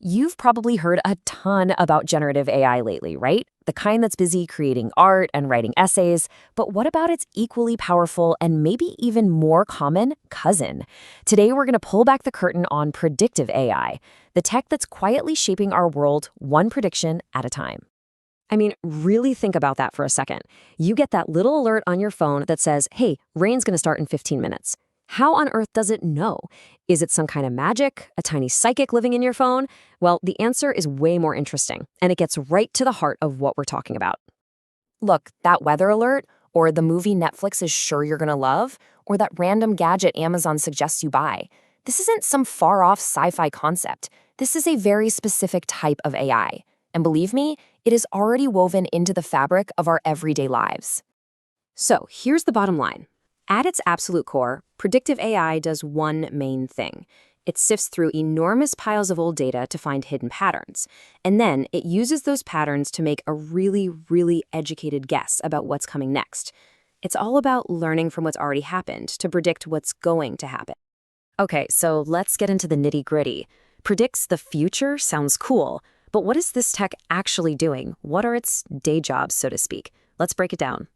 You've probably heard a ton about generative AI lately, right? The kind that's busy creating art and writing essays. But what about its equally powerful and maybe even more common cousin? Today, we're going to pull back the curtain on predictive AI, the tech that's quietly shaping our world one prediction at a time. I mean, really think about that for a second. You get that little alert on your phone that says, hey, rain's going to start in 15 minutes. How on earth does it know? Is it some kind of magic, a tiny psychic living in your phone? Well, the answer is way more interesting, and it gets right to the heart of what we're talking about. Look, that weather alert, or the movie Netflix is sure you're going to love, or that random gadget Amazon suggests you buy. This isn't some far-off sci-fi concept. This is a very specific type of AI. And believe me, it is already woven into the fabric of our everyday lives. So here's the bottom line. At its absolute core, predictive AI does one main thing. It sifts through enormous piles of old data to find hidden patterns, and then it uses those patterns to make a really, really educated guess about what's coming next. It's all about learning from what's already happened to predict what's going to happen. Okay, so let's get into the nitty-gritty. Predicts the future sounds cool, but what is this tech actually doing? What are its day jobs, so to speak? Let's break it down.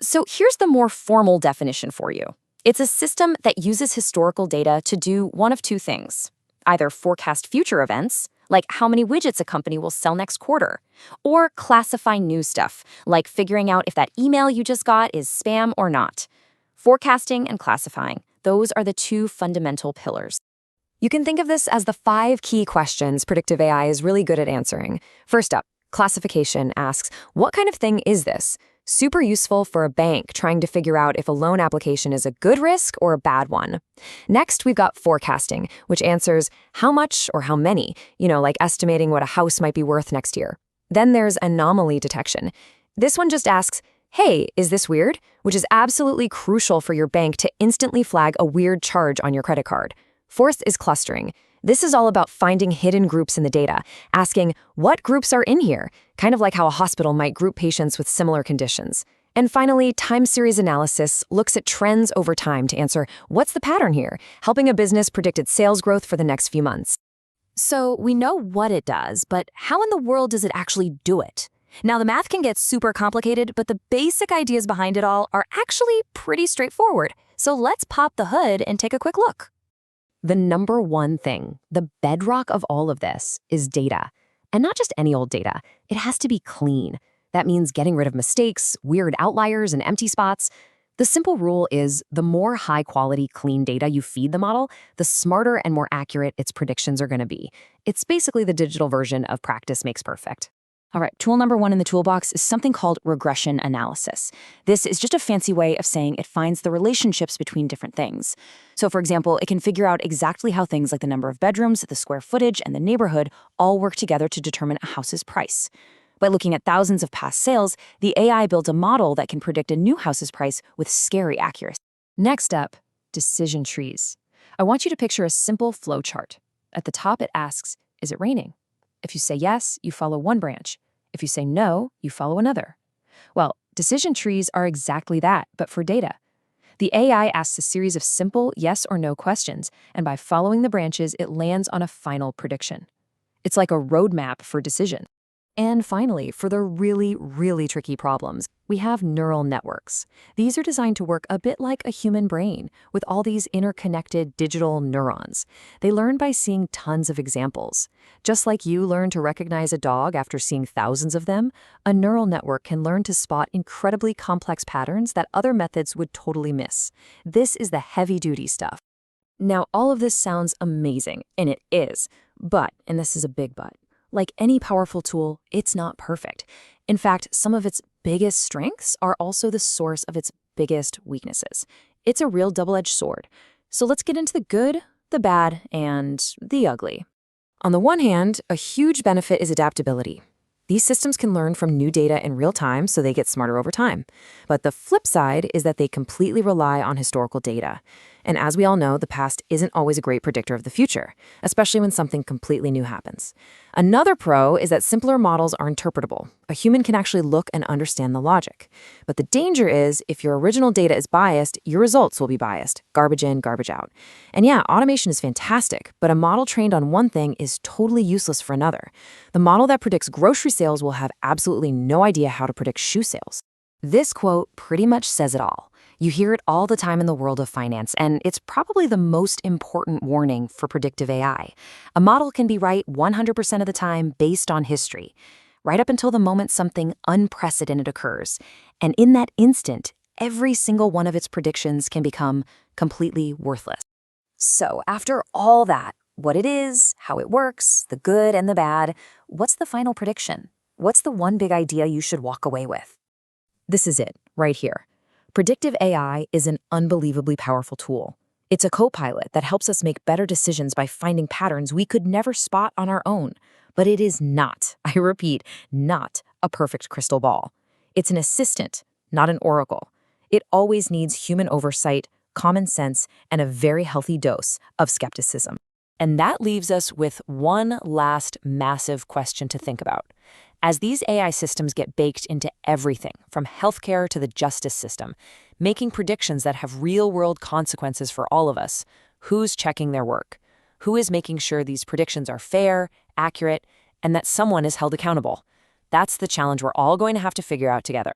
So here's the more formal definition for you. It's a system that uses historical data to do one of two things. Either forecast future events, like how many widgets a company will sell next quarter, or classify new stuff, like figuring out if that email you just got is spam or not. Forecasting and classifying, those are the two fundamental pillars. You can think of this as the 5 key questions predictive AI is really good at answering. First up, classification asks, what kind of thing is this? Super useful for a bank trying to figure out if a loan application is a good risk or a bad one. Next, we've got forecasting, which answers how much or how many, like estimating what a house might be worth next year. Then there's anomaly detection. This one just asks, hey, is this weird? Which is absolutely crucial for your bank to instantly flag a weird charge on your credit card. Fourth is clustering. This is all about finding hidden groups in the data, asking what groups are in here, kind of like how a hospital might group patients with similar conditions. And finally, time series analysis looks at trends over time to answer what's the pattern here, helping a business predict its sales growth for the next few months. So we know what it does, but how in the world does it actually do it? Now, the math can get super complicated, but the basic ideas behind it all are actually pretty straightforward. So let's pop the hood and take a quick look. The number one thing, the bedrock of all of this, is data. And not just any old data. It has to be clean. That means getting rid of mistakes, weird outliers, and empty spots. The simple rule is the more high-quality, clean data you feed the model, the smarter and more accurate its predictions are going to be. It's basically the digital version of practice makes perfect. All right, tool number 1 in the toolbox is something called regression analysis. This is just a fancy way of saying it finds the relationships between different things. So, for example, it can figure out exactly how things like the number of bedrooms, the square footage, and the neighborhood all work together to determine a house's price. By looking at thousands of past sales, the AI builds a model that can predict a new house's price with scary accuracy. Next up, decision trees. I want you to picture a simple flow chart. At the top, it asks, is it raining? If you say yes, you follow one branch. If you say no, you follow another. Well, decision trees are exactly that, but for data. The AI asks a series of simple yes or no questions, and by following the branches, it lands on a final prediction. It's like a roadmap for decision. And finally, for the really, really tricky problems, we have neural networks. These are designed to work a bit like a human brain, with all these interconnected digital neurons. They learn by seeing tons of examples. Just like you learn to recognize a dog after seeing thousands of them, a neural network can learn to spot incredibly complex patterns that other methods would totally miss. This is the heavy-duty stuff. Now, all of this sounds amazing, and it is. But, and this is a big but, like any powerful tool, it's not perfect. In fact, some of its biggest strengths are also the source of its biggest weaknesses. It's a real double-edged sword. So let's get into the good, the bad, and the ugly. On the one hand, a huge benefit is adaptability. These systems can learn from new data in real time, so they get smarter over time. But the flip side is that they completely rely on historical data. And as we all know, the past isn't always a great predictor of the future, especially when something completely new happens. Another pro is that simpler models are interpretable. A human can actually look and understand the logic. But the danger is, if your original data is biased, your results will be biased. Garbage in, garbage out. And yeah, automation is fantastic, but a model trained on one thing is totally useless for another. The model that predicts grocery sales will have absolutely no idea how to predict shoe sales. This quote pretty much says it all. You hear it all the time in the world of finance, and it's probably the most important warning for predictive AI. A model can be right 100% of the time based on history, right up until the moment something unprecedented occurs. And in that instant, every single one of its predictions can become completely worthless. So, after all that, what it is, how it works, the good and the bad, what's the final prediction? What's the one big idea you should walk away with? This is it, right here. Predictive AI is an unbelievably powerful tool. It's a co-pilot that helps us make better decisions by finding patterns we could never spot on our own. But it is not, I repeat, not a perfect crystal ball. It's an assistant, not an oracle. It always needs human oversight, common sense, and a very healthy dose of skepticism. And that leaves us with one last massive question to think about. As these AI systems get baked into everything, from healthcare to the justice system, making predictions that have real-world consequences for all of us, who's checking their work? Who is making sure these predictions are fair, accurate, and that someone is held accountable? That's the challenge we're all going to have to figure out together.